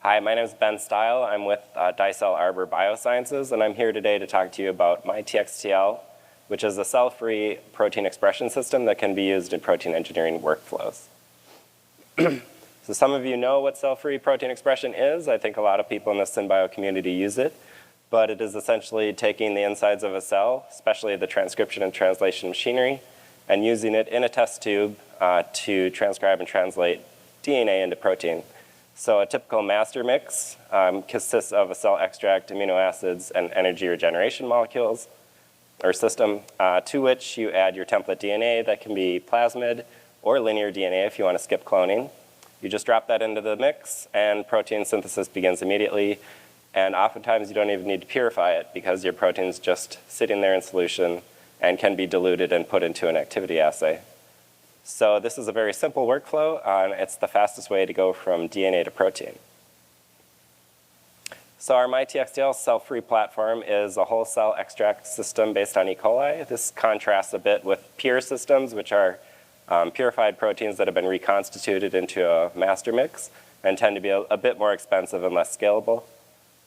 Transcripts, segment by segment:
Hi, my name is Ben Stile. I'm with Dicel Arbor Biosciences, and I'm here today to talk to you about myTXTL, which is a cell-free protein expression system that can be used in protein engineering workflows. So some of you know what cell-free protein expression is. I think a lot of people in the SynBio community use it, but it is essentially taking the insides of a cell, especially the transcription and translation machinery, and using it in a test tube to transcribe and translate DNA into protein. So a typical master mix consists of a cell extract, amino acids, and energy regeneration molecules, or system, to which you add your template DNA that can be plasmid or linear DNA if you want to skip cloning. You just drop that into the mix, and protein synthesis begins immediately. And oftentimes, you don't even need to purify it because your protein's just sitting there in solution and can be diluted and put into an activity assay. So this is a very simple workflow, and it's the fastest way to go from DNA to protein. So our myTXTL cell-free platform is a whole cell extract system based on E. coli. This contrasts a bit with pure systems, which are purified proteins that have been reconstituted into a master mix and tend to be a bit more expensive and less scalable.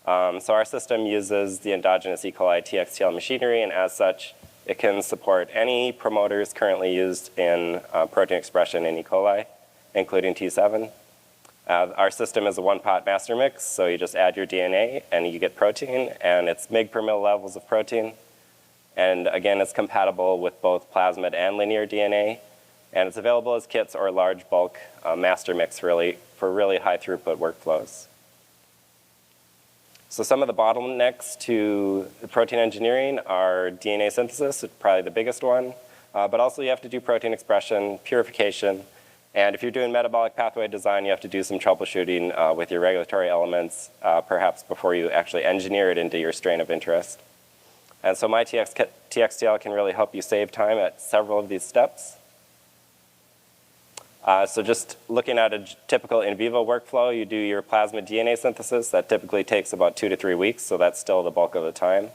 So our system uses the endogenous E. coli TXTL machinery, and as such, it can support any promoters currently used in protein expression in E. coli, including T7. Our system is a one-pot master mix, so you just add your DNA and you get protein, and it's mg per mil levels of protein. And again, it's compatible with both plasmid and linear DNA, and it's available as kits or large bulk master mix for really high throughput workflows. So some of the bottlenecks to protein engineering are DNA synthesis, probably the biggest one, but also you have to do protein expression, purification, and if you're doing metabolic pathway design, you have to do some troubleshooting with your regulatory elements, perhaps before you actually engineer it into your strain of interest. And so myTXTL can really help you save time at several of these steps. So just looking at a typical in vivo workflow, you do your plasmid DNA synthesis. That typically takes about 2 to 3 weeks, so that's still the bulk of the time.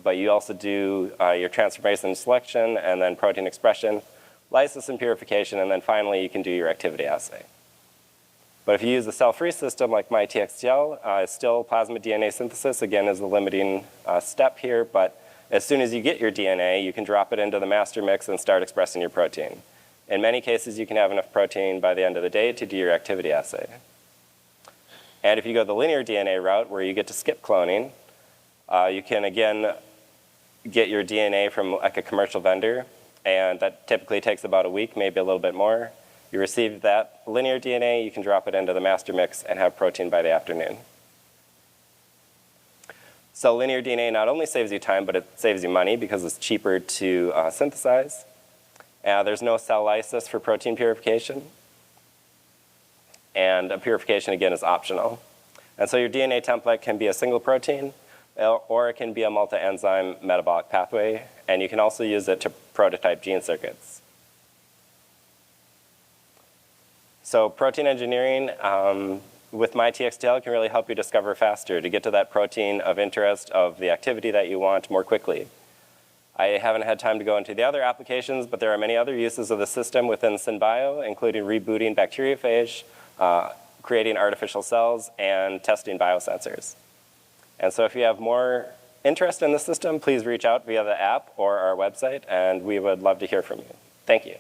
But you also do your transformation selection, and then protein expression, lysis and purification, and then finally you can do your activity assay. But if you use a cell-free system like myTXTL, still plasmid DNA synthesis, again, is the limiting step here, but as soon as you get your DNA, you can drop it into the master mix and start expressing your protein. In many cases, you can have enough protein by the end of the day to do your activity assay. And if you go the linear DNA route, where you get to skip cloning, you can, again, get your DNA from like a commercial vendor, and that typically takes about a week, maybe a little bit more. You receive that linear DNA, you can drop it into the master mix and have protein by the afternoon. So linear DNA not only saves you time, but it saves you money because it's cheaper to synthesize. There's no cell lysis for protein purification. And purification, again, is optional. And so your DNA template can be a single protein, or it can be a multi-enzyme metabolic pathway. And you can also use it to prototype gene circuits. So protein engineering with myTXTL can really help you discover faster to get to that protein of interest of the activity that you want more quickly. I haven't had time to go into the other applications, but there are many other uses of the system within SynBio, including rebooting bacteriophage, creating artificial cells, and testing biosensors. And so if you have more interest in the system, please reach out via the app or our website, and we would love to hear from you. Thank you.